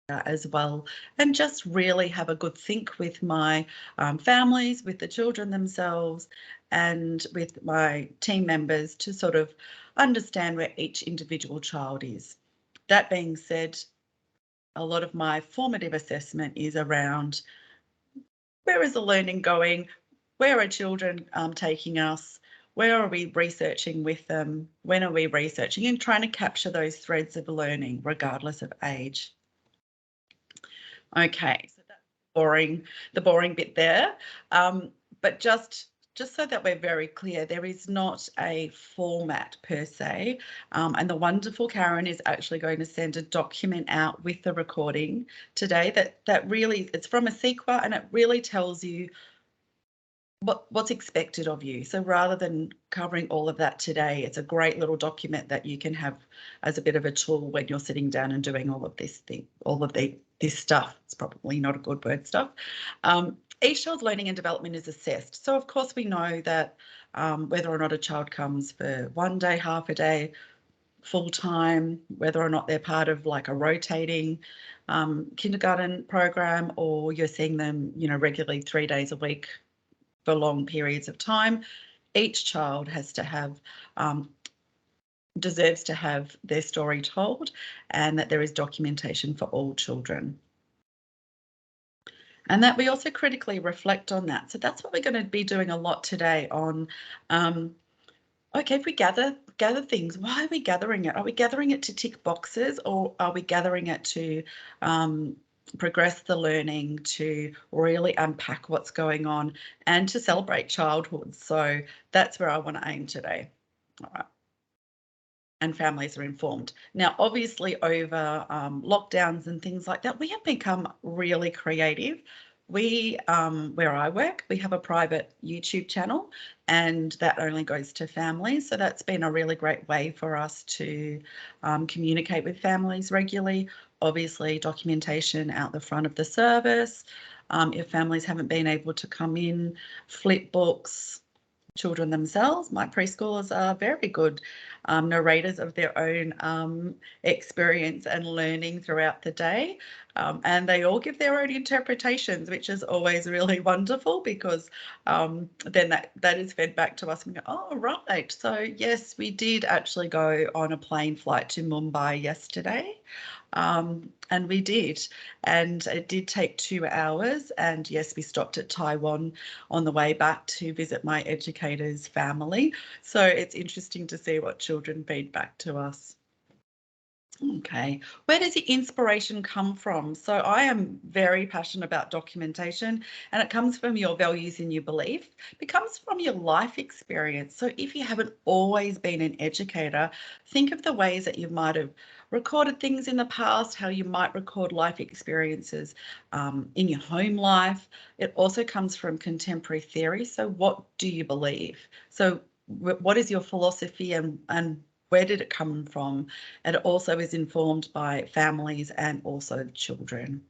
as well, and just really have a good think with my families, with the children themselves, and with my team members to sort of understand where each individual child is. That being said, a lot of my formative assessment is around where is the learning going, where are children taking us, where are we researching with them, when are we researching, and trying to capture those threads of learning regardless of age. Okay, so that's the boring bit there. But just so that we're very clear, there is not a format per se. And the wonderful Karen is actually going to send a document out with the recording today that really, it's from a CEQA, and it really tells you what's expected of you. So rather than covering all of that today, it's a great little document that you can have as a bit of a tool when you're sitting down and doing all of this stuff. It's probably not a good word, stuff. Each child's learning and development is assessed. So of course we know that whether or not a child comes for one day, half a day, full time, whether or not they're part of like a rotating kindergarten program, or you're seeing them, regularly 3 days a week for long periods of time, each child has to have deserves to have their story told, and that there is documentation for all children. And that we also critically reflect on that. So that's what we're going to be doing a lot today on, okay, if we gather things, why are we gathering it? Are we gathering it to tick boxes, or are we gathering it to progress the learning, to really unpack what's going on, and to celebrate childhood? So that's where I want to aim today. All right. And families are informed. Now, obviously, over lockdowns and things like that, we have become really creative. We, where I work, we have a private YouTube channel, and that only goes to families. So that's been a really great way for us to communicate with families regularly. Obviously, documentation out the front of the service. If families haven't been able to come in, flip books. Children themselves, my preschoolers are very good narrators of their own experience and learning throughout the day, and they all give their own interpretations, which is always really wonderful, because then that is fed back to us and we go, oh right, so yes, we did actually go on a plane flight to Mumbai yesterday. And we did, and it did take 2 hours, and yes, we stopped at Taiwan on the way back to visit my educator's family. So it's interesting to see what children feed back to us. Okay, where does your inspiration come from? So I am very passionate about documentation, and it comes from your values and your belief. It comes from your life experience. So if you haven't always been an educator, think of the ways that you might have recorded things in the past, how you might record life experiences in your home life. It also comes from contemporary theory. So what do you believe? So what is your philosophy, and where did it come from? And it also is informed by families and also children.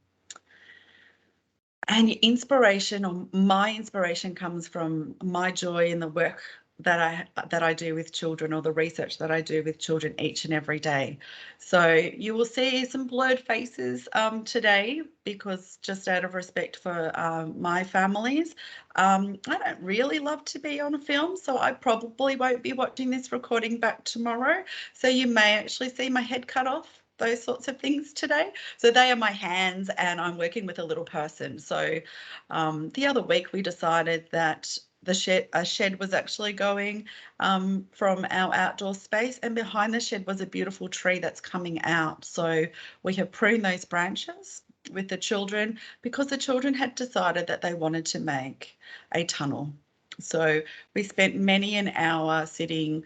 And your inspiration, or my inspiration, comes from my joy in the work that I do with children, or the research that I do with children each and every day. So you will see some blurred faces today, because just out of respect for my families, I don't really love to be on a film, so I probably won't be watching this recording back tomorrow. So you may actually see my head cut off, those sorts of things today. So they are my hands, and I'm working with a little person. So the other week we decided that a shed was actually going from our outdoor space, and behind the shed was a beautiful tree that's coming out. So we have pruned those branches with the children, because the children had decided that they wanted to make a tunnel. So we spent many an hour sitting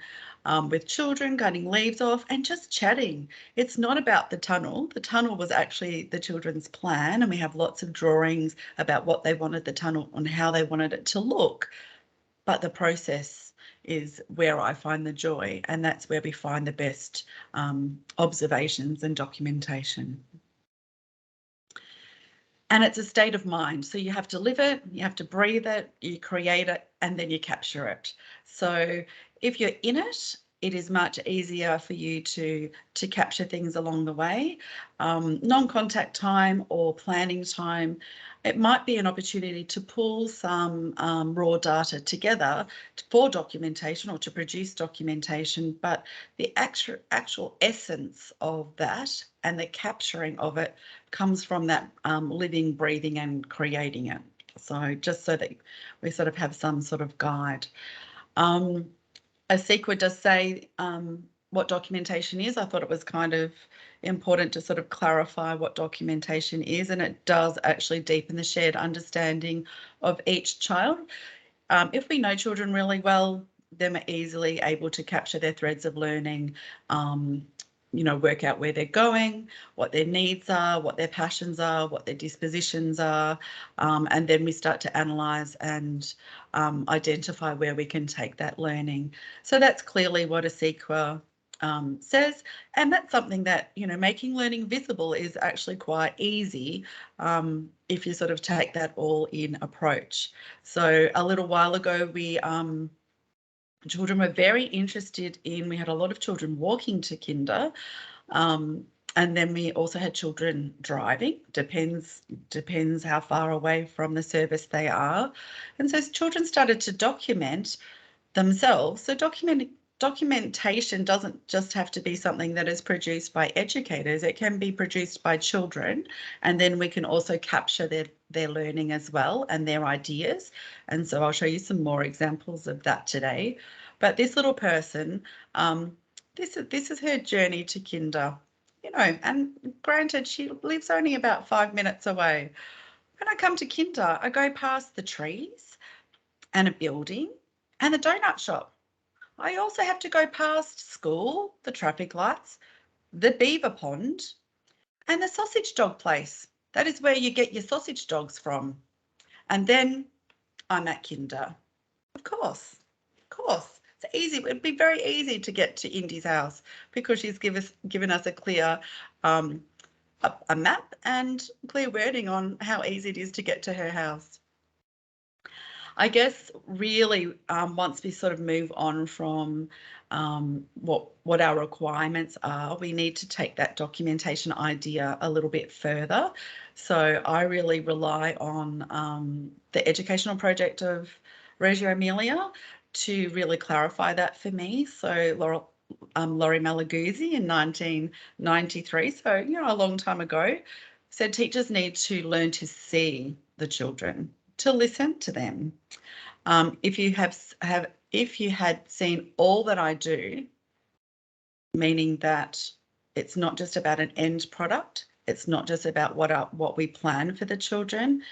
with children, cutting leaves off and just chatting. It's not about the tunnel. The tunnel was actually the children's plan, and we have lots of drawings about what they wanted the tunnel and how they wanted it to look. But the process is where I find the joy, and that's where we find the best observations and documentation. And it's a state of mind. So you have to live it, you have to breathe it, you create it, and then you capture it. So if you're in it, it is much easier for you to capture things along the way. Non-contact time or planning time, it might be an opportunity to pull some raw data together for documentation or to produce documentation, but the actual essence of that and the capturing of it comes from that living, breathing and creating it. So just so that we sort of have some sort of guide. As CEQA does say what documentation is, I thought it was kind of important to sort of clarify what documentation is, and it does actually deepen the shared understanding of each child. If we know children really well, then we're easily able to capture their threads of learning, work out where they're going, what their needs are, what their passions are, what their dispositions are, and then we start to analyse and identify where we can take that learning. So that's clearly what a CEQA says, and that's something that, making learning visible is actually quite easy if you sort of take that all-in approach. So a little while ago, children were very interested we had a lot of children walking to kinder, and then we also had children driving, depends how far away from the service they are. And so children started to document themselves. So documentation doesn't just have to be something that is produced by educators. It can be produced by children, and then we can also capture their learning as well and their ideas. And so I'll show you some more examples of that today. But this little person, this is her journey to kinder, and granted, she lives only about 5 minutes away. When I come to kinder, I go past the trees and a building and the donut shop. I also have to go past school, the traffic lights, the beaver pond, and the sausage dog place. That is where you get your sausage dogs from. And then I'm at kinder. Of course, of course. It's easy. It'd be very easy to get to Indy's house because she's given us a clear a map and clear wording on how easy it is to get to her house. I guess really once we sort of move on from what our requirements are, we need to take that documentation idea a little bit further. So I really rely on the educational project of Reggio Emilia to really clarify that for me. So Laurie Malaguzzi in 1993, so a long time ago, said teachers need to learn to see the children, to listen to them. If you had seen all that I do, meaning that it's not just about an end product, it's not just about what we plan for the children,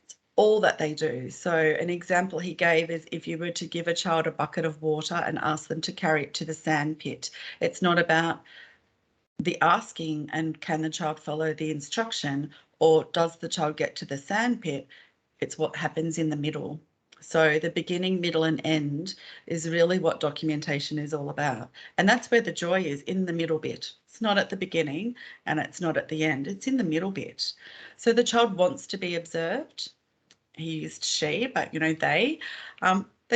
it's all that they do. So an example he gave is if you were to give a child a bucket of water and ask them to carry it to the sand pit, it's not about the asking and can the child follow the instruction, or does the child get to the sand pit? It's what happens in the middle. So the beginning, middle and end is really what documentation is all about. And that's where the joy is, in the middle bit. It's not at the beginning and it's not at the end, it's in the middle bit. So the child wants to be observed. He used she, but they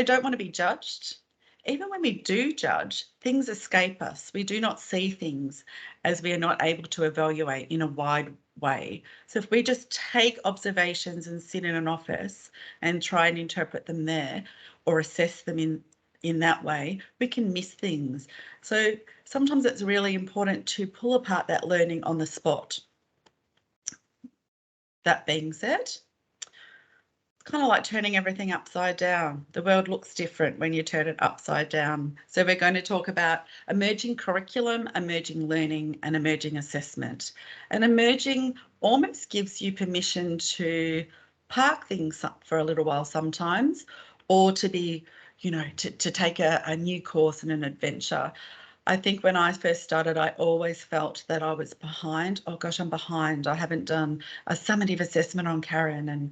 don't want to be judged. Even when we do judge, things escape us. We do not see things as we are not able to evaluate in a wide way. So if we just take observations and sit in an office and try and interpret them there or assess them in that way, we can miss things. So sometimes it's really important to pull apart that learning on the spot. That being said, kind of like turning everything upside down. The world looks different when you turn it upside down. So we're going to talk about emerging curriculum, emerging learning, and emerging assessment. And emerging almost gives you permission to park things up for a little while sometimes, or to be, to take a new course and an adventure. I think when I first started, I always felt that I was behind. Oh gosh, I'm behind. I haven't done a summative assessment on Karen, and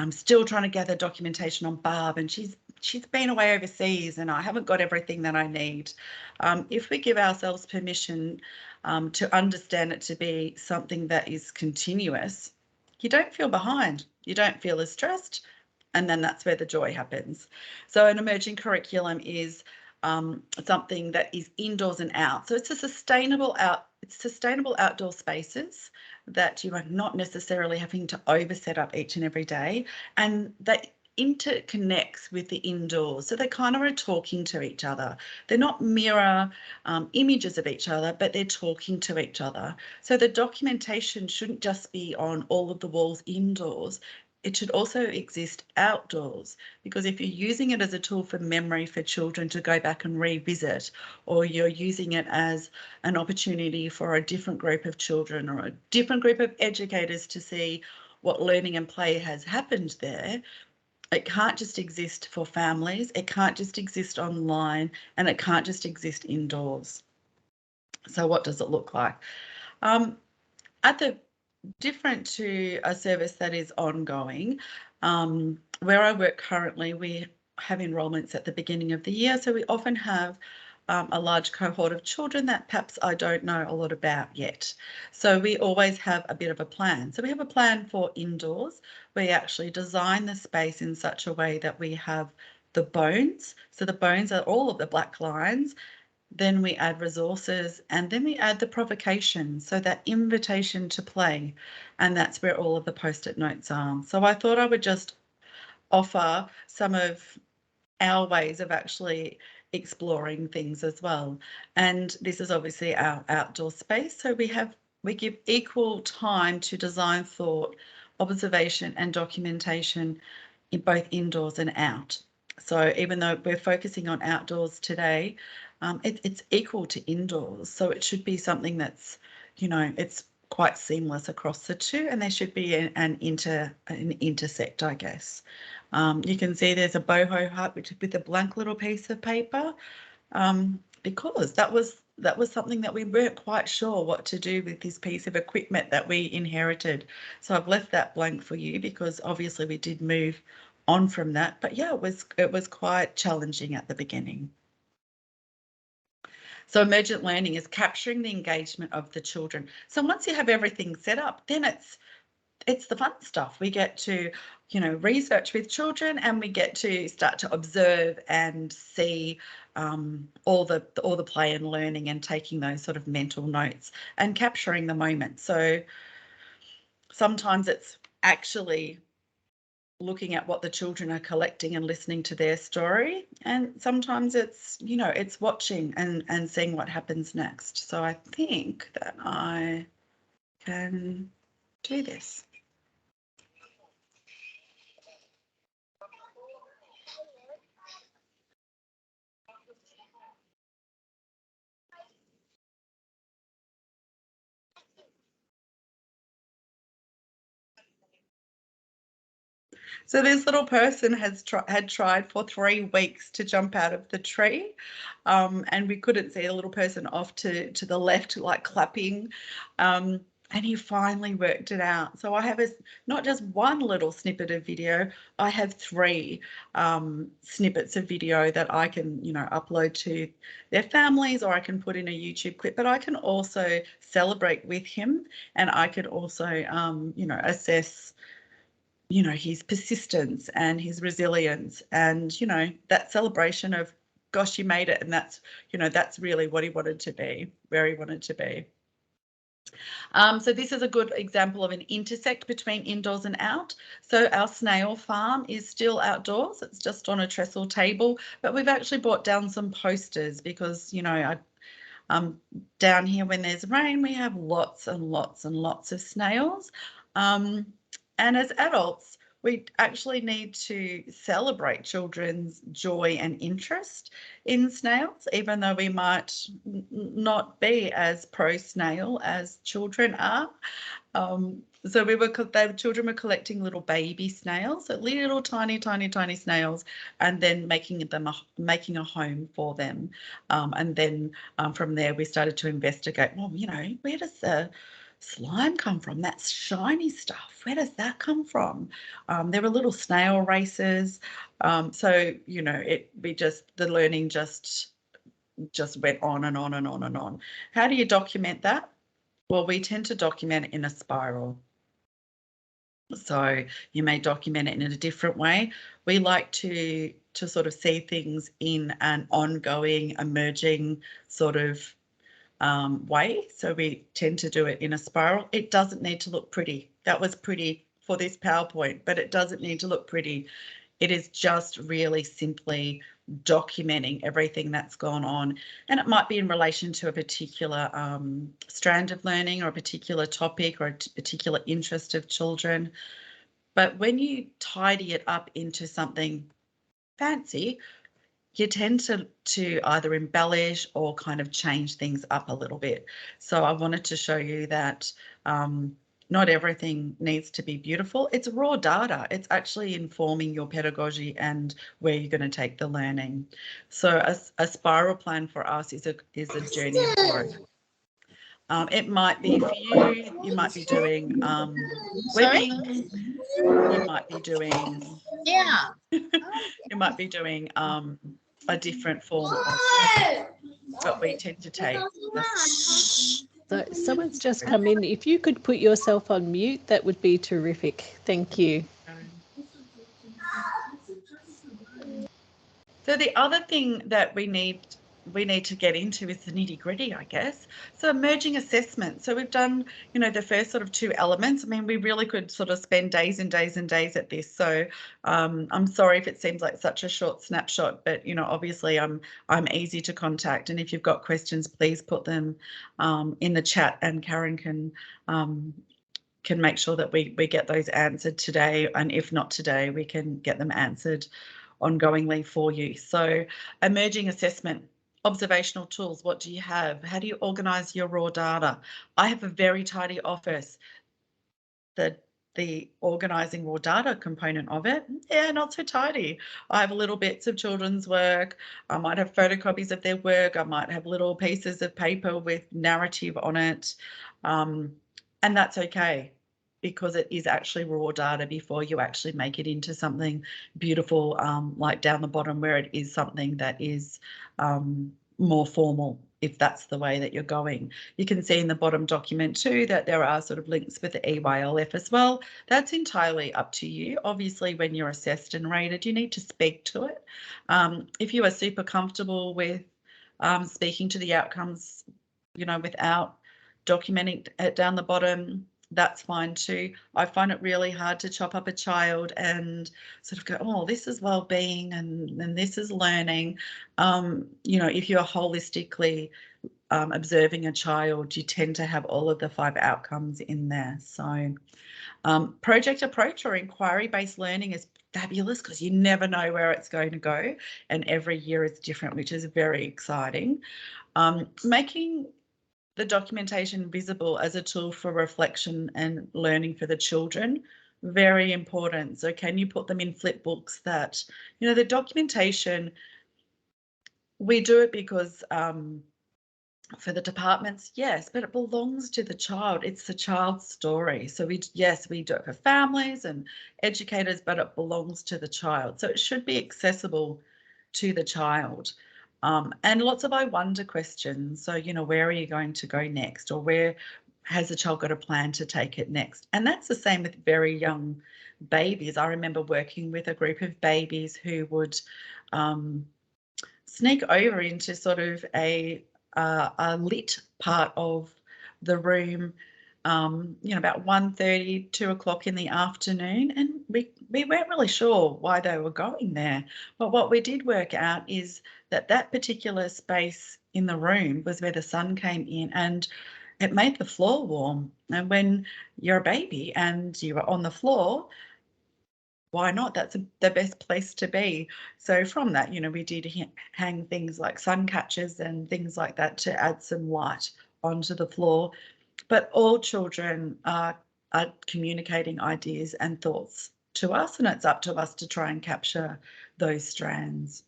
I'm still trying to gather documentation on Barb, and she's been away overseas, and I haven't got everything that I need. If we give ourselves permission to understand it to be something that is continuous, you don't feel behind. You don't feel as stressed, and then that's where the joy happens. So an emerging curriculum is something that is indoors and out. So it's sustainable outdoor spaces that you are not necessarily having to over set up each and every day, and that interconnects with the indoors. So they kind of are talking to each other. They're not mirror images of each other, but they're talking to each other. So the documentation shouldn't just be on all of the walls indoors. It should also exist outdoors, because if you're using it as a tool for memory for children to go back and revisit, or you're using it as an opportunity for a different group of children or a different group of educators to see what learning and play has happened there, it can't just exist for families, it can't just exist online, and it can't just exist indoors. So what does it look like? At the different to a service that is ongoing, where I work currently, we have enrolments at the beginning of the year. So we often have a large cohort of children that perhaps I don't know a lot about yet. So we always have a bit of a plan. So we have a plan for indoors. We actually design the space in such a way that we have the bones. So the bones are all of the black lines. Then we add resources, and then we add the provocation, so that invitation to play, and that's where all of the post-it notes are. So I thought I would just offer some of our ways of actually exploring things as well. And this is obviously our outdoor space, so we give equal time to design, thought, observation and documentation in both indoors and out. So even though we're focusing on outdoors today, it's equal to indoors. So it should be something that's, it's quite seamless across the two, and there should be an intersect, I guess. You can see there's a boho hut with a blank little piece of paper, because that was something that we weren't quite sure what to do with this piece of equipment that we inherited. So I've left that blank for you, because obviously we did move on from that. But yeah, it was quite challenging at the beginning. So emergent learning is capturing the engagement of the children. So once you have everything set up, then it's the fun stuff. We get to, research with children, and we get to start to observe and see all the play and learning, and taking those sort of mental notes and capturing the moment. So sometimes it's actually looking at what the children are collecting and listening to their story, and sometimes it's watching and seeing what happens next. So I think that I can do this. So this little person had tried for 3 weeks to jump out of the tree, and we couldn't see a little person off to the left, like clapping, and he finally worked it out. So I have not just one little snippet of video, I have 3 snippets of video that I can, upload to their families, or I can put in a YouTube clip, but I can also celebrate with him, and I could also, assess his persistence and his resilience, and, that celebration of, gosh, you made it. And that's really what he wanted to be, where he wanted to be. So this is a good example of an intersect between indoors and out. So our snail farm is still outdoors. It's just on a trestle table, but we've actually brought down some posters, because, down here when there's rain, we have lots and lots and lots of snails. And as adults, we actually need to celebrate children's joy and interest in snails, even though we might not be as pro snail as children are. So the children were collecting little baby snails, so little tiny, tiny, tiny snails, and then making a home for them. And then from there, we started to investigate. Well, where does the slime come from? That's shiny stuff. Where does that come from? There were little snail races. So the learning just went on and on and on and on. How do you document that? Well, we tend to document it in a spiral. So you may document it in a different way. We like to to sort of see things in an ongoing, emerging sort of way. So we tend to do it in a spiral. It doesn't need to look pretty. That was pretty for this PowerPoint, but it doesn't need to look pretty. It is just really simply documenting everything that's gone on. And it might be in relation to a particular strand of learning or a particular topic or a particular interest of children. But when you tidy it up into something fancy, you tend to either embellish or kind of change things up a little bit. So I wanted to show you that not everything needs to be beautiful. It's raw data. It's actually informing your pedagogy and where you're going to take the learning. So a spiral plan for us is a journey of growth. It might be for you, you might be doing webbing, you might be doing you might be doing a different form of, but we tend to take. So someone's just come in. If you could put yourself on mute, that would be terrific. Thank you. So the other thing that we need to get into is the nitty-gritty, I guess. So emerging assessment. So we've done, the first sort of two elements. I mean, we really could sort of spend days and days and days at this. So I'm sorry if it seems like such a short snapshot, but obviously I'm easy to contact. And if you've got questions, please put them in the chat, and Karen can make sure that we get those answered today. And if not today, we can get them answered ongoingly for you. So emerging assessment, observational tools, what do you have? How do you organise your raw data? I have a very tidy office. The organising raw data component of it, not so tidy. I have little bits of children's work. I might have photocopies of their work. I might have little pieces of paper with narrative on it. And that's okay, because it is actually raw data before you actually make it into something beautiful, like down the bottom where it is something that is more formal, if that's the way that you're going. You can see in the bottom document too that there are sort of links with the EYLF as well. That's entirely up to you. Obviously, when you're assessed and rated, you need to speak to it. If you are super comfortable with speaking to the outcomes, without documenting it down the bottom, that's fine too. I find it really hard to chop up a child and sort of go, oh, this is well-being and this is learning. If you're holistically observing a child, you tend to have all of the 5 outcomes in there. So project approach or inquiry-based learning is fabulous, because you never know where it's going to go, and every year is different, which is very exciting. Making the documentation visible as a tool for reflection and learning for the children, very important. So can you put them in flip books that, the documentation, we do it because for the departments, yes, but it belongs to the child. It's the child's story. So we do it for families and educators, but it belongs to the child. So it should be accessible to the child. And lots of I wonder questions. So, where are you going to go next? Or where has the child got a plan to take it next? And that's the same with very young babies. I remember working with a group of babies who would sneak over into sort of a lit part of the room, about 1:30, 2 o'clock in the afternoon, and we weren't really sure why they were going there. But what we did work out is that particular space in the room was where the sun came in, and it made the floor warm. And when you're a baby and you are on the floor, why not? That's the best place to be. So from that, we did hang things like sun catchers and things like that to add some light onto the floor. But all children are communicating ideas and thoughts to us, and it's up to us to try and capture those strands.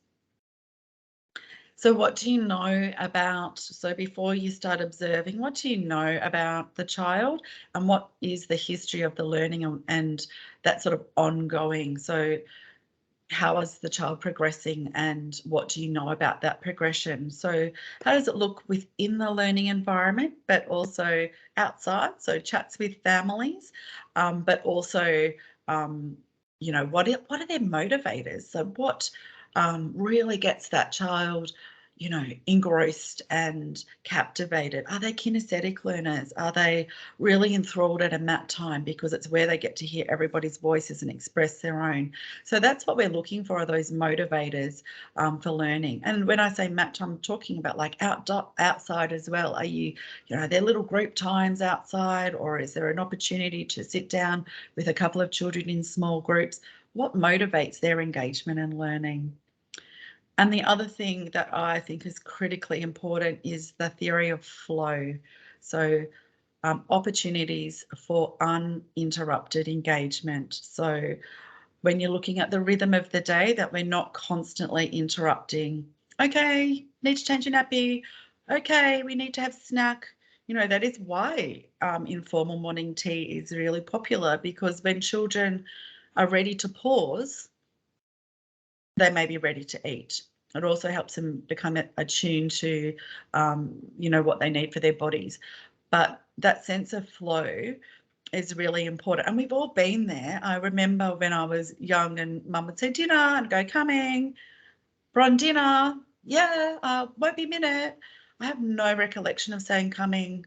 So what do you know about, so before you start observing, what do you know about the child, and what is the history of the learning and that sort of ongoing? So how is the child progressing, and what do you know about that progression? So how does it look within the learning environment, but also outside? So chats with families, but also, what are their motivators? So really gets that child, you know, engrossed and captivated? Are they kinesthetic learners? Are they really enthralled at a mat time because it's where they get to hear everybody's voices and express their own? So that's what we're looking for, are those motivators for learning. And when I say mat time, I'm talking about like outside as well. Are you know, there little group times outside, or is there an opportunity to sit down with a couple of children in small groups? What motivates their engagement and learning? And the other thing that I think is critically important is the theory of flow. So opportunities for uninterrupted engagement. So when you're looking at the rhythm of the day, that we're not constantly interrupting. Okay, need to change your nappy. Okay, we need to have snack. You know, that is why informal morning tea is really popular, because when children are ready to pause, they may be ready to eat. It also helps them become attuned to, you know, what they need for their bodies. But that sense of flow is really important. And we've all been there. I remember when I was young and mum would say dinner and go, coming, we're on dinner. Yeah, won't be a minute. I have no recollection of saying coming,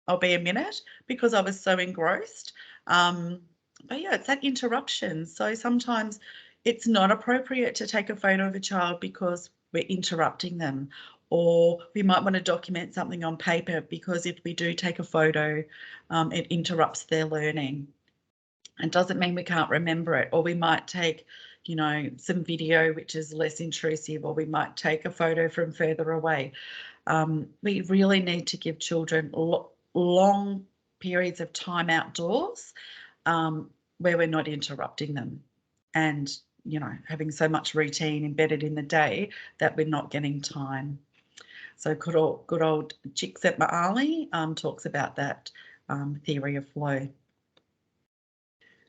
I'll be a minute, because I was so engrossed. Um, but yeah, it's that interruption. So sometimes it's not appropriate to take a photo of a child because we're interrupting them, or we might want to document something on paper because if we do take a photo, it interrupts their learning. It doesn't mean we can't remember it, or we might take, you know, some video which is less intrusive, or we might take a photo from further away. We really need to give children long periods of time outdoors where we're not interrupting them, and, you know, having so much routine embedded in the day that we're not getting time. So good old Csikszentmihalyi talks about that theory of flow.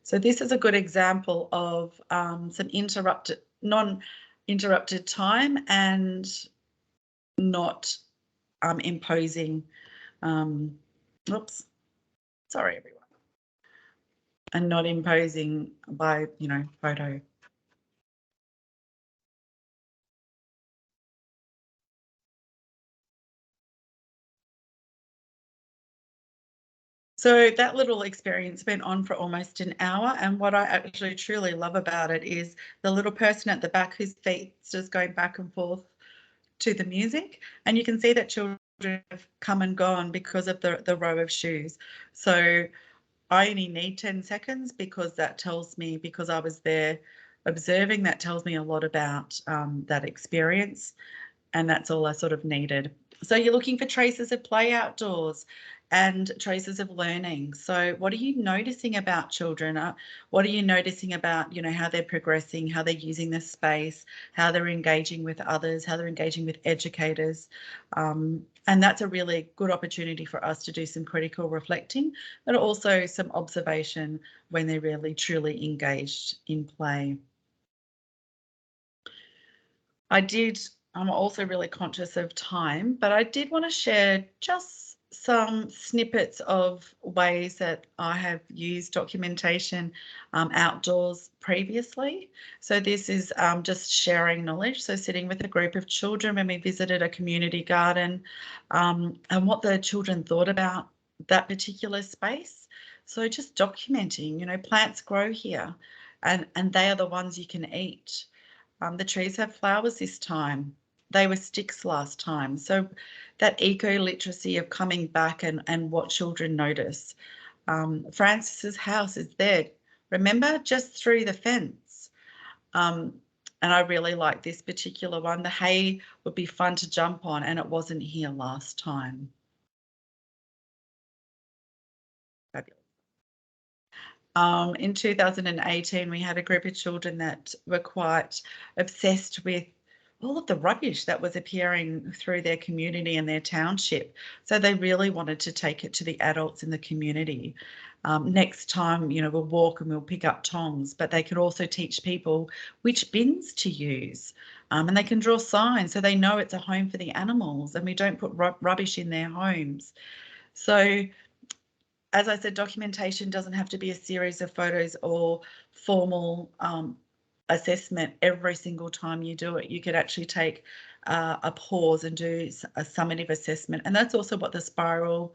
So this is a good example of some non-interrupted time and not imposing, oops, sorry everyone, and not imposing by, you know, photo. So that little experience went on for almost an hour, and what I actually truly love about it is the little person at the back whose feet's just going back and forth to the music, and you can see that children have come and gone because of the row of shoes. So I only need 10 seconds because that tells me, because I was there observing, that tells me a lot about that experience, and that's all I sort of needed. So you're looking for traces of play outdoors and traces of learning. So what are you noticing about children? What are you noticing about, you know, how they're progressing, how they're using the space, how they're engaging with others, how they're engaging with educators? And that's a really good opportunity for us to do some critical reflecting, but also some observation when they're really truly engaged in play. I did, I'm also really conscious of time, but I did want to share just some snippets of ways that I have used documentation outdoors previously. So this is just sharing knowledge. So sitting with a group of children when we visited a community garden, and what the children thought about that particular space. So just documenting, you know, plants grow here and they are the ones you can eat. The trees have flowers this time. They were sticks last time. So that eco literacy of coming back and what children notice. Francis's house is there. Remember, just through the fence. Um, and I really like this particular one. The hay would be fun to jump on, and it wasn't here last time. Fabulous. In 2018, we had a group of children that were quite obsessed with all of the rubbish that was appearing through their community and their township. So they really wanted to take it to the adults in the community. Next time, you know, we'll walk and we'll pick up tongs, but they could also teach people which bins to use. And they can draw signs so they know it's a home for the animals and we don't put rubbish in their homes. So as I said, documentation doesn't have to be a series of photos or formal assessment every single time you do it. You could actually take a pause and do a summative assessment. And that's also what the spiral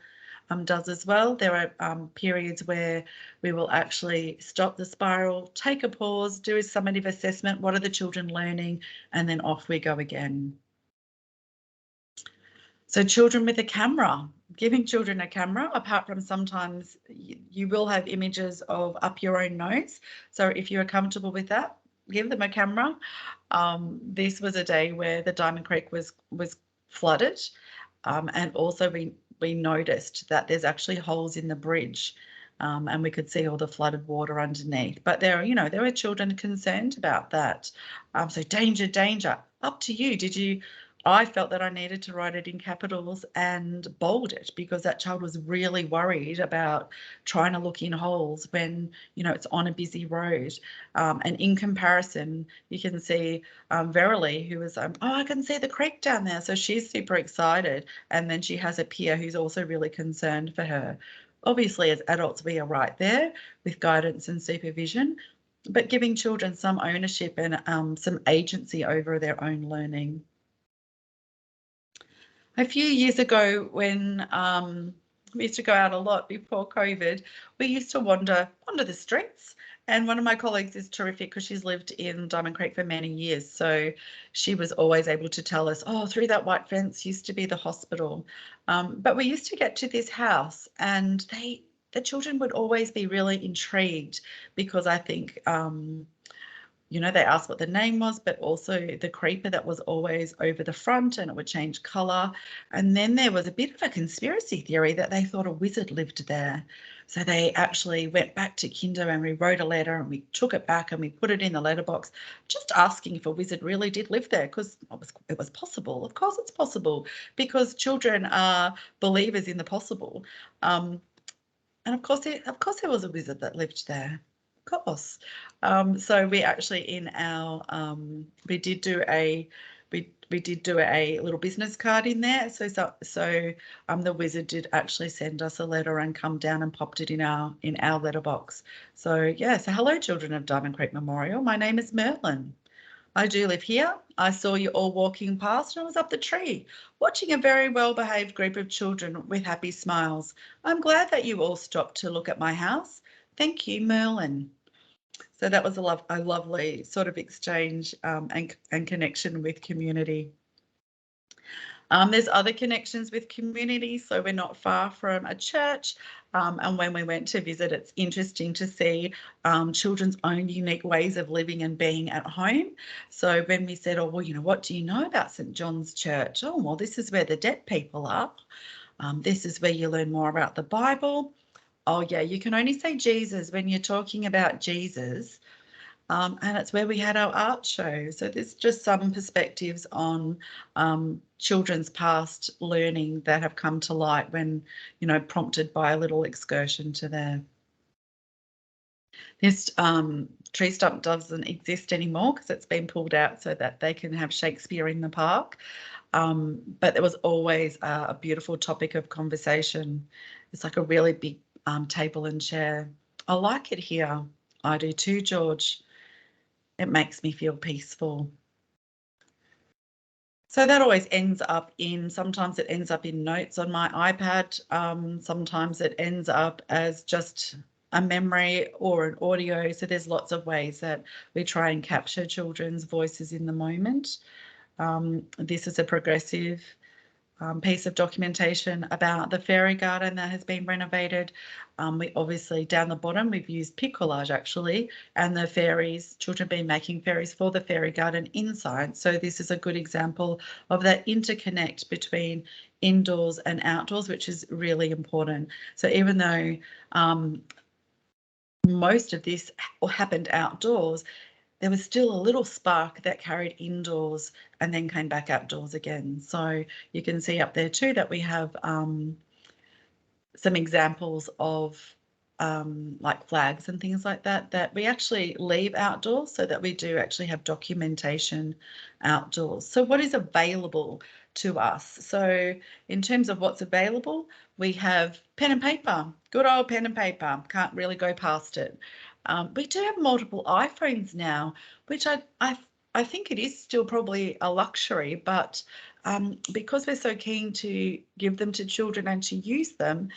does as well. There are periods where we will actually stop the spiral, take a pause, do a summative assessment. What are the children learning? And then off we go again. So children with a camera, giving children a camera, apart from sometimes you will have images of up your own nose. So if you're comfortable with that, give them a camera. This was a day where the Diamond Creek was flooded, and also we noticed that there's actually holes in the bridge, and we could see all the flooded water underneath. But there were children concerned about that. So danger, danger. Up to you. I felt that I needed to write it in capitals and bold it because that child was really worried about trying to look in holes when, it's on a busy road. And in comparison, you can see Verily, who was, I can see the creek down there. So she's super excited. And then she has a peer who's also really concerned for her. Obviously, as adults, we are right there with guidance and supervision, but giving children some ownership and some agency over their own learning. A few years ago when we used to go out a lot before COVID, we used to wander the streets. And one of my colleagues is terrific because she's lived in Diamond Creek for many years. So she was always able to tell us, oh, through that white fence used to be the hospital. But we used to get to this house and the children would always be really intrigued because I think they asked what the name was, but also the creeper that was always over the front and it would change colour. And then there was a bit of a conspiracy theory that they thought a wizard lived there. So they actually went back to Kinder and we wrote a letter and we took it back and we put it in the letterbox, just asking if a wizard really did live there because it was possible. Of course it's possible because children are believers in the possible. And of course there was a wizard that lived there. Of course. So we actually in our we did do a little business card in there. So the wizard did actually send us a letter and come down and popped it in our letterbox. So yeah, so hello children of Diamond Creek Memorial. My name is Merlin. I do live here. I saw you all walking past and I was up the tree, watching a very well-behaved group of children with happy smiles. I'm glad that you all stopped to look at my house. Thank you, Merlin. So that was a lovely sort of exchange and connection with community. There's other connections with community, so we're not far from a church. And when we went to visit, it's interesting to see children's own unique ways of living and being at home. So when we said, oh, well, what do you know about St. John's Church? Oh, well, this is where the dead people are. This is where you learn more about the Bible. Oh, yeah, you can only say Jesus when you're talking about Jesus. And it's where we had our art show. So there's just some perspectives on children's past learning that have come to light when, prompted by a little excursion to there. This tree stump doesn't exist anymore because it's been pulled out so that they can have Shakespeare in the park. But there was always a beautiful topic of conversation. It's like a really big table and chair. I like it here. I do too, George. It makes me feel peaceful. So that always ends up sometimes it ends up in notes on my iPad. Sometimes it ends up as just a memory or an audio. So there's lots of ways that we try and capture children's voices in the moment. This is a progressive piece of documentation about the fairy garden that has been renovated. We obviously down the bottom we've used pic collage actually, and the fairies, children been making fairies for the fairy garden inside. So this is a good example of that interconnect between indoors and outdoors, which is really important. So even though most of this happened outdoors, there was still a little spark that carried indoors and then came back outdoors again. So you can see up there too that we have some examples of like flags and things like that we actually leave outdoors so that we do actually have documentation outdoors. So what is available to us? So in terms of what's available, we have pen and paper, good old pen and paper, can't really go past it. We do have multiple iPhones now, which I think it is still probably a luxury, but because we're so keen to give them to children and to use them,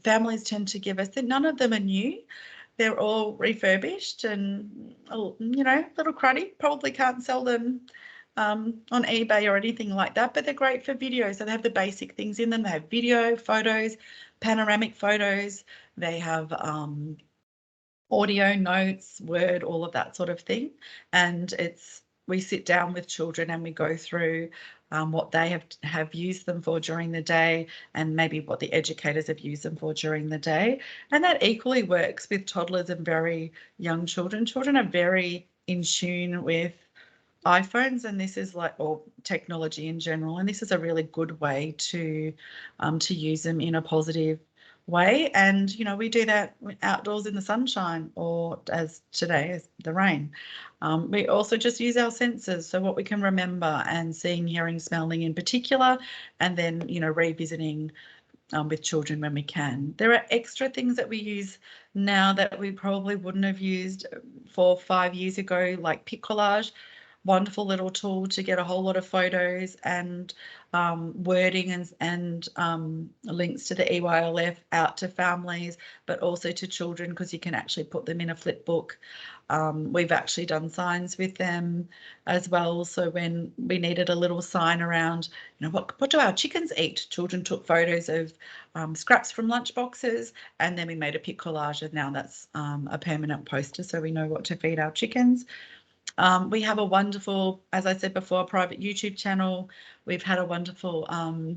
families tend to give us. None of them are new. They're all refurbished and, you know, little cruddy. Probably can't sell them on eBay or anything like that, but they're great for video. So they have the basic things in them. They have video, photos, panoramic photos. They have audio, notes, Word, all of that sort of thing. And we sit down with children and we go through what they have used them for during the day, and maybe what the educators have used them for during the day. And that equally works with toddlers and very young children. Children are very in tune with iPhones, and this is like, or technology in general, and this is a really good way to use them in a positive way. And you know, we do that outdoors in the sunshine, or as today as the rain. We also just use our senses, so what we can remember, and seeing, hearing, smelling in particular, and then, you know, revisiting with children when we can. There are extra things that we use now that we probably wouldn't have used 4 or 5 years ago, like Pic Collage. Wonderful little tool to get a whole lot of photos and wording and links to the EYLF out to families, but also to children, because you can actually put them in a flip book. We've actually done signs with them as well. So when we needed a little sign around, you know, what do our chickens eat? Children took photos of scraps from lunch boxes, and then we made a Pic Collage, and now that's a permanent poster, so we know what to feed our chickens. We have a wonderful, as I said before, private YouTube channel. We've had a wonderful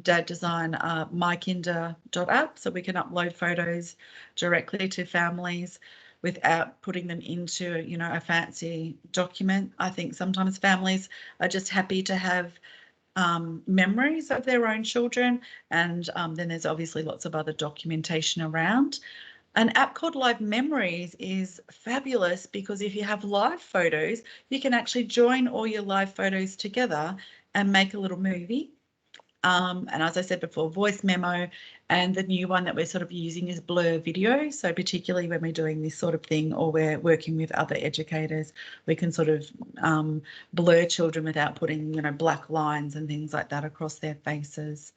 dad design mykinder.app, so we can upload photos directly to families without putting them into, you know, a fancy document. I think sometimes families are just happy to have memories of their own children, and then there's obviously lots of other documentation around. An app called Live Memories is fabulous, because if you have live photos, you can actually join all your live photos together and make a little movie. And as I said before, voice memo, and the new one that we're sort of using is Blur Video. So particularly when we're doing this sort of thing, or we're working with other educators, we can sort of blur children without putting, you know, black lines and things like that across their faces.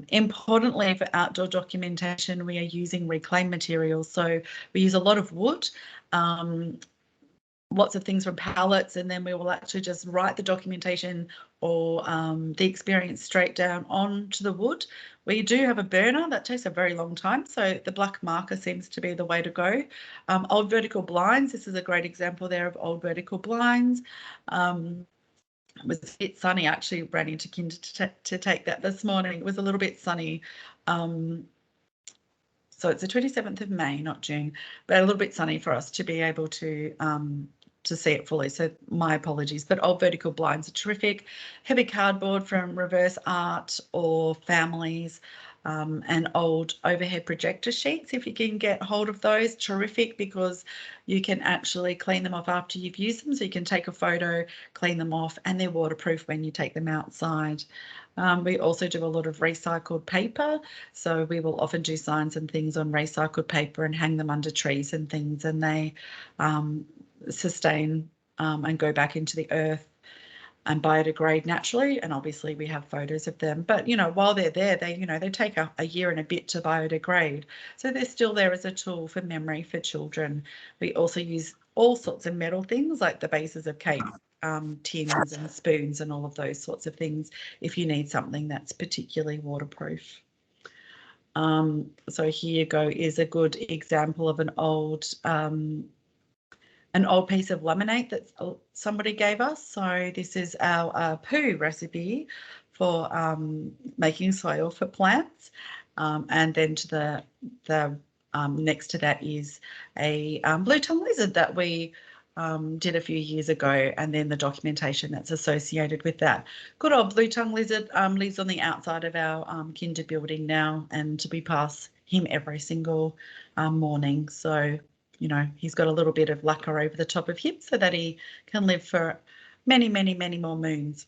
Importantly, for outdoor documentation, we are using reclaimed materials. So we use a lot of wood, lots of things from pallets, and then we will actually just write the documentation or the experience straight down onto the wood. We do have a burner that takes a very long time, so the black marker seems to be the way to go. Old vertical blinds, this is a great example there of old vertical blinds. It was a bit sunny. I actually ran into Kinder to take that this morning. It was a little bit sunny. So it's the 27th of May, not June, but a little bit sunny for us to be able to see it fully. So my apologies, but old vertical blinds are terrific. Heavy cardboard from Reverse Art or families, and old overhead projector sheets, if you can get hold of those, terrific, because you can actually clean them off after you've used them. So you can take a photo, clean them off, and they're waterproof when you take them outside. We also do a lot of recycled paper, so we will often do signs and things on recycled paper and hang them under trees and things, and they sustain and go back into the earth and biodegrade naturally. And obviously we have photos of them, but you know, while they're there, they, you know, they take a year and a bit to biodegrade, so they're still there as a tool for memory for children. We also use all sorts of metal things, like the bases of cake tins and spoons and all of those sorts of things, if you need something that's particularly waterproof. So here you go, is a good example of an old piece of laminate that somebody gave us. So this is our poo recipe for making soil for plants. And then to the next to that is a blue tongue lizard that we did a few years ago, and then the documentation that's associated with that. Good old blue tongue lizard lives on the outside of our kinder building now, and we pass him every single morning. So, you know, he's got a little bit of lacquer over the top of him so that he can live for many, many, many more moons.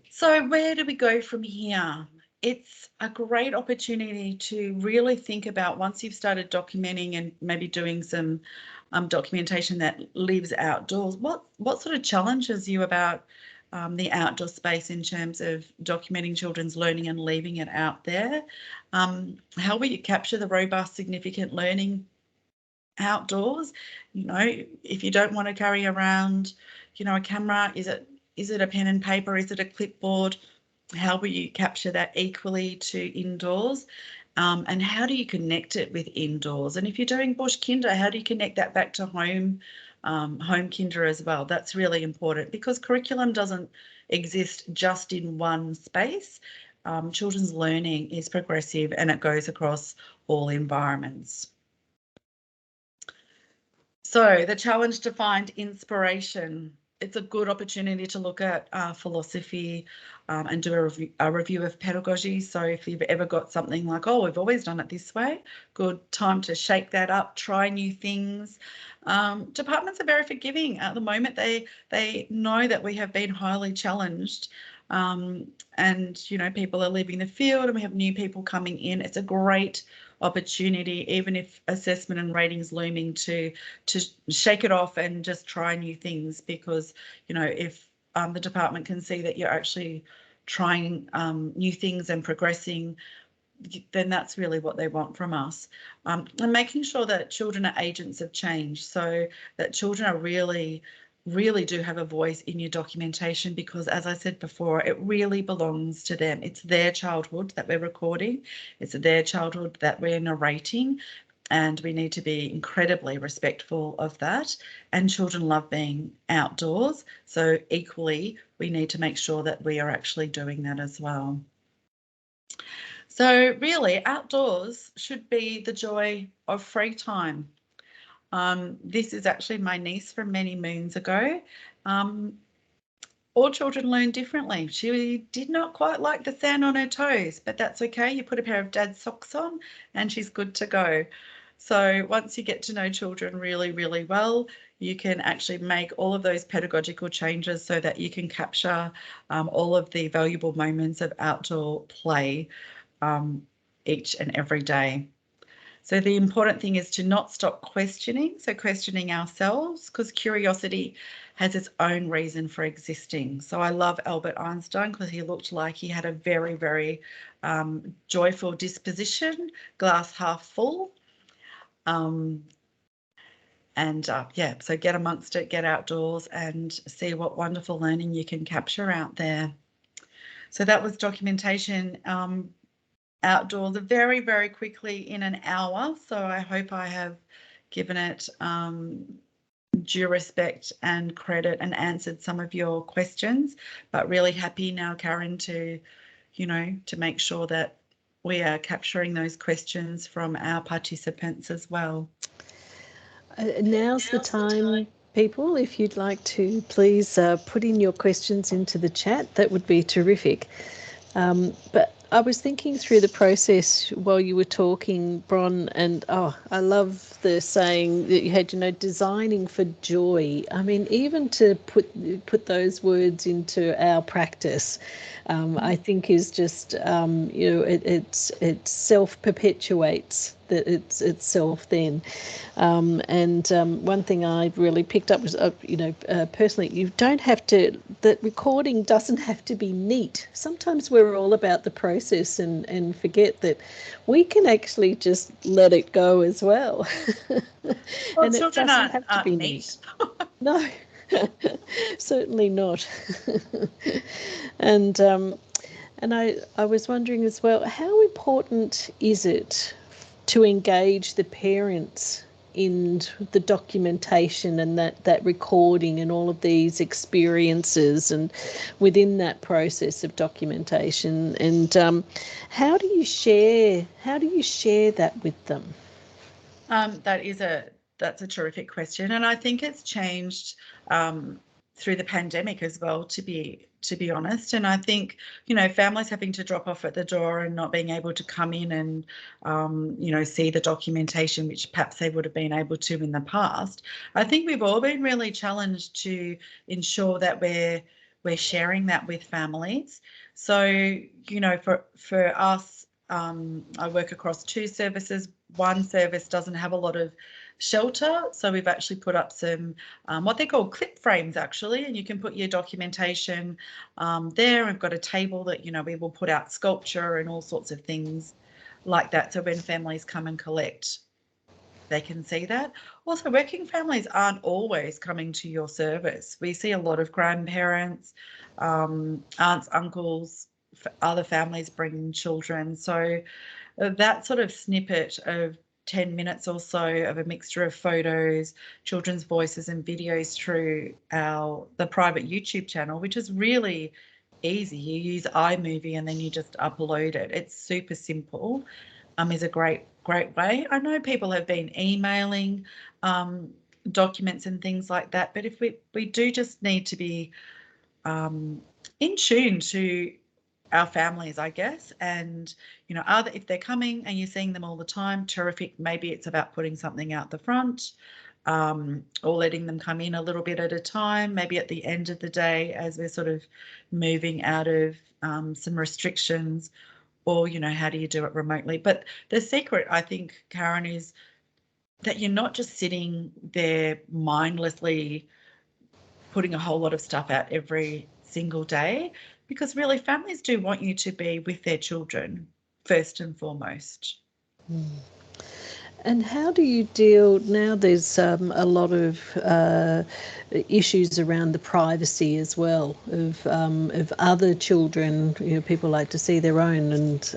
So where do we go from here? it's a great opportunity to really think about, once you've started documenting and maybe doing some documentation that lives outdoors, what sort of challenges you about the outdoor space in terms of documenting children's learning and leaving it out there? How will you capture the robust, significant learning outdoors? If you don't want to carry around, a camera, is it a pen and paper? Is it a clipboard? How will you capture that equally to indoors? And how do you connect it with indoors? And if you're doing bush kinder, how do you connect that back to home kinder as well? That's really important, because curriculum doesn't exist just in one space. Children's learning is progressive and it goes across all environments. So the challenge to find inspiration. It's a good opportunity to look at philosophy and do a review of pedagogy. So if you've ever got something like, oh, we've always done it this way, good time to shake that up, try new things. Departments are very forgiving at the moment. They know that we have been highly challenged, and people are leaving the field and we have new people coming in. It's a great opportunity, even if assessment and ratings looming, to shake it off and just try new things, because if the department can see that you're actually trying new things and progressing, then that's really what they want from us. And making sure that children are agents of change, so that children are really do have a voice in your documentation, because as I said before, it really belongs to them. It's their childhood that we're recording. It's their childhood that we're narrating, and we need to be incredibly respectful of that. And children love being outdoors, so equally we need to make sure that we are actually doing that as well. So really, outdoors should be the joy of free time. This is actually my niece from many moons ago. All children learn differently. She did not quite like the sand on her toes, but that's okay. You put a pair of dad's socks on and she's good to go. So once you get to know children really, really well, you can actually make all of those pedagogical changes so that you can capture all of the valuable moments of outdoor play each and every day. So the important thing is to not stop questioning, so questioning ourselves, because curiosity has its own reason for existing. So I love Albert Einstein because he looked like he had a very, very joyful disposition, glass half full. Yeah, so get amongst it, get outdoors and see what wonderful learning you can capture out there. So that was documentation outdoors very, very quickly in an hour. So I hope I have given it due respect and credit and answered some of your questions, but really happy now, Karen, to make sure that we are capturing those questions from our participants as well. Now's the time, people. If you'd like to, please put in your questions into the chat. That would be terrific. But I was thinking through the process while you were talking, Bron, and I love the saying that you had, designing for joy. I mean, even to put those words into our practice, I think is just, it self-perpetuates itself then. One thing I really picked up was, personally, you don't have to, that recording doesn't have to be neat. Sometimes we're all about the process and forget that we can actually just let it go as well. Well, and it children doesn't have to be neat. No, certainly not. And I was wondering as well, how important is it to engage the parents in the documentation and that recording and all of these experiences and within that process of documentation? And how do you share that with them? That's a terrific question, and I think it's changed through the pandemic as well, to be honest. And I think families having to drop off at the door and not being able to come in and see the documentation, which perhaps they would have been able to in the past. I think we've all been really challenged to ensure that we're we're sharing that with families. So, you know, for us, I work across 2 services. One service doesn't have a lot of shelter, so we've actually put up some what they call clip frames, actually, and you can put your documentation there. We've got a table that, you know, we will put out sculpture and all sorts of things like that, so when families come and collect, they can see that. Also, working families aren't always coming to your service. We see a lot of grandparents, aunts, uncles, other families bringing children. So that sort of snippet of 10 minutes or so of a mixture of photos, children's voices and videos through the private YouTube channel, which is really easy. You use iMovie and then you just upload it. It's super simple. Is a great way. I know people have been emailing documents and things like that, but if we do just need to be in tune to our families, I guess, and you know, if they're coming and you're seeing them all the time, terrific. Maybe it's about putting something out the front, or letting them come in a little bit at a time. Maybe at the end of the day, as we're sort of moving out of some restrictions, or you know, how do you do it remotely? But the secret, I think, Karen, is that you're not just sitting there mindlessly putting a whole lot of stuff out every single day, because really families do want you to be with their children first and foremost. And how do you deal now? There's a lot of issues around the privacy as well of other children. You know, people like to see their own, and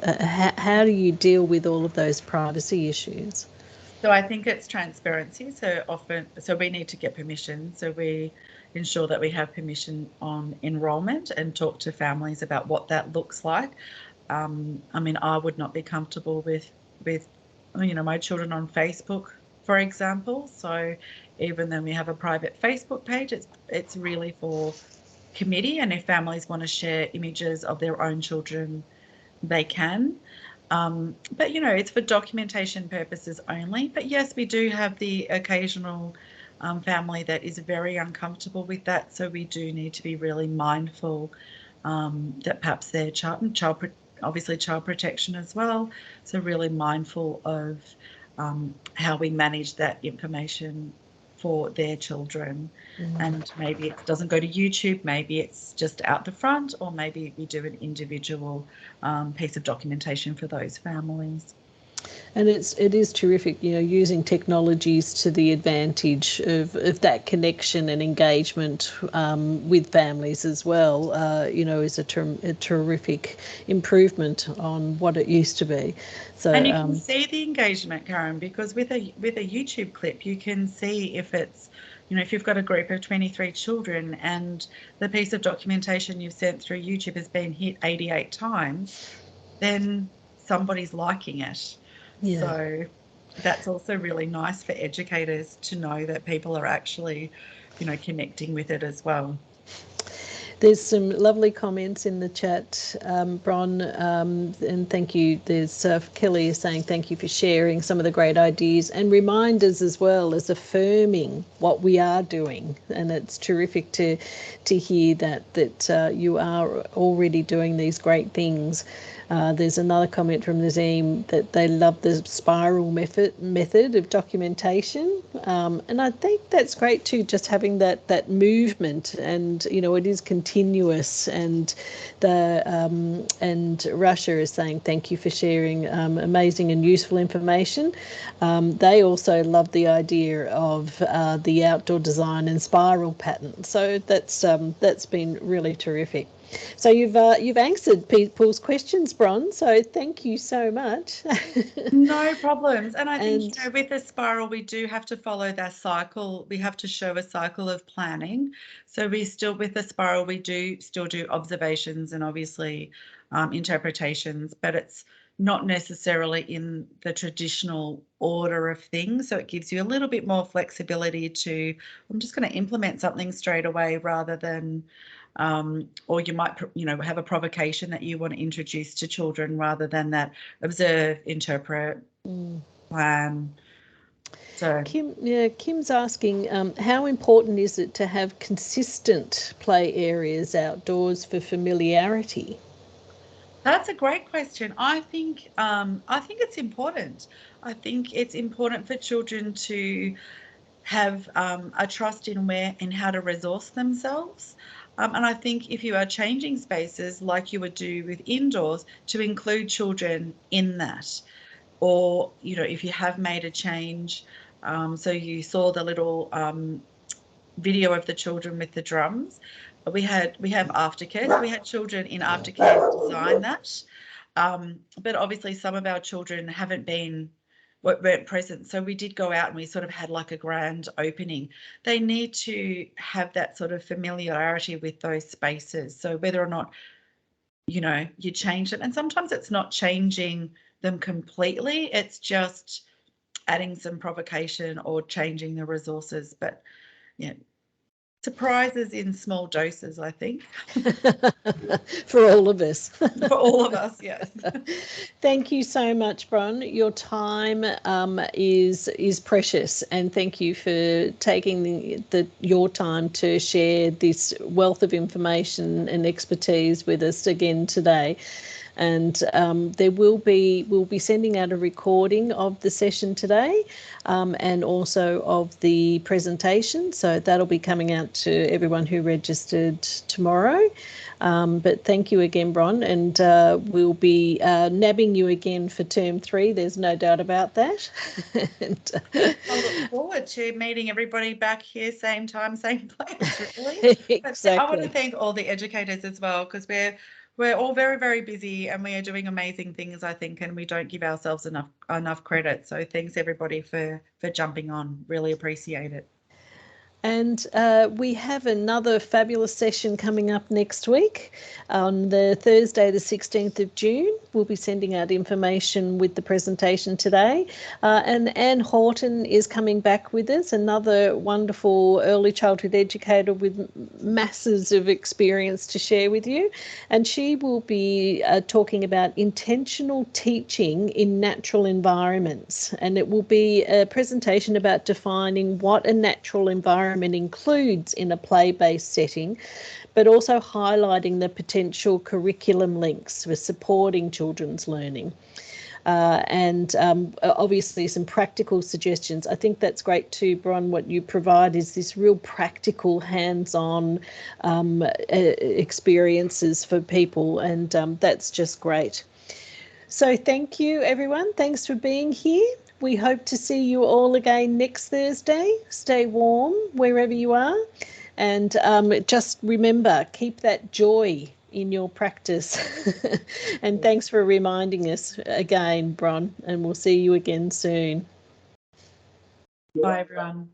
how do you deal with all of those privacy issues? So I think it's transparency. So we need to get permission. So we ensure that we have permission on enrolment and talk to families about what that looks like. I mean, I would not be comfortable with you know, my children on Facebook, for example. So even though we have a private Facebook page, it's really for committee, and if families want to share images of their own children, they can. But you know, it's for documentation purposes only. But yes, we do have the occasional family that is very uncomfortable with that. So we do need to be really mindful that perhaps their obviously child protection as well. So really mindful of how we manage that information for their children. And maybe it doesn't go to YouTube, maybe it's just out the front, or maybe we do an individual piece of documentation for those families. And it is terrific, you know, using technologies to the advantage of that connection and engagement with families as well. You know, is a terrific improvement on what it used to be. So And you can see the engagement, Karen, because with a YouTube clip, you can see if it's, you know, if you've got a group of 23 children and the piece of documentation you've sent through YouTube has been hit 88 times, then somebody's liking it. yeah. So that's also really nice for educators to know that people are actually, you know, connecting with it as well. There's some lovely comments in the chat, Bron, and thank you. There's Kelly is saying thank you for sharing some of the great ideas and reminders as well as affirming what we are doing. And it's terrific to hear that you are already doing these great things. There's another comment from Nazim that they love the spiral method of documentation, and I think that's great too. Just having that movement, and you know, it is continuous. And Russia is saying thank you for sharing amazing and useful information. They also love the idea of the outdoor design and spiral pattern. So that's been really terrific. So you've answered people's questions, Bron. So thank you so much. No problems. And I think, you And know, with the spiral, we do have to follow that cycle. We have to show a cycle of planning. So with the spiral, we do still do observations and obviously interpretations, but it's not necessarily in the traditional order of things. So it gives you a little bit more flexibility to, I'm just going to implement something straight away rather than or you might, you know, have a provocation that you want to introduce to children rather than that observe, interpret, plan, So Kim's asking, how important is it to have consistent play areas outdoors for familiarity? that's a great question. I think it's important. I think it's important for children to have a trust in where and how to resource themselves. And I think if you are changing spaces like you would do with indoors, to include children in that. Or, if you have made a change, so you saw the little video of the children with the drums. We have aftercare, so we had children in aftercare design that. But obviously, some of our children weren't present, so we did go out and we sort of had like a grand opening. They need to have that sort of familiarity with those spaces. So whether or not you change them, and sometimes it's not changing them completely, it's just adding some provocation or changing the resources. But yeah, surprises in small doses, I think. For all of us. For all of us, yes. Thank you so much, Bron. Your time is precious, and thank you for taking your time to share this wealth of information and expertise with us again today. And we'll be sending out a recording of the session today, and also of the presentation. So that'll be coming out to everyone who registered tomorrow. But thank you again, Bron, and we'll be nabbing you again for term 3. There's no doubt about that. And, I look forward to meeting everybody back here, same time, same place, really. exactly. I want to thank all the educators as well, because we're all very, very busy and we are doing amazing things, I think, and we don't give ourselves enough credit. So thanks everybody for jumping on. Really appreciate it. And we have another fabulous session coming up next week on the Thursday, the 16th of June. We'll be sending out information with the presentation today. And Anne Horton is coming back with us, another wonderful early childhood educator with masses of experience to share with you. And she will be talking about intentional teaching in natural environments. And it will be a presentation about defining what a natural environment includes in a play-based setting, but also highlighting the potential curriculum links for supporting children's learning. And obviously some practical suggestions. I think that's great too, Bron. What you provide is this real practical, hands-on experiences for people, and that's just great. So thank you, everyone. Thanks for being here. We hope to see you all again next Thursday. Stay warm wherever you are. And just remember, keep that joy in your practice. And thanks for reminding us again, Bron. And we'll see you again soon. Bye, everyone.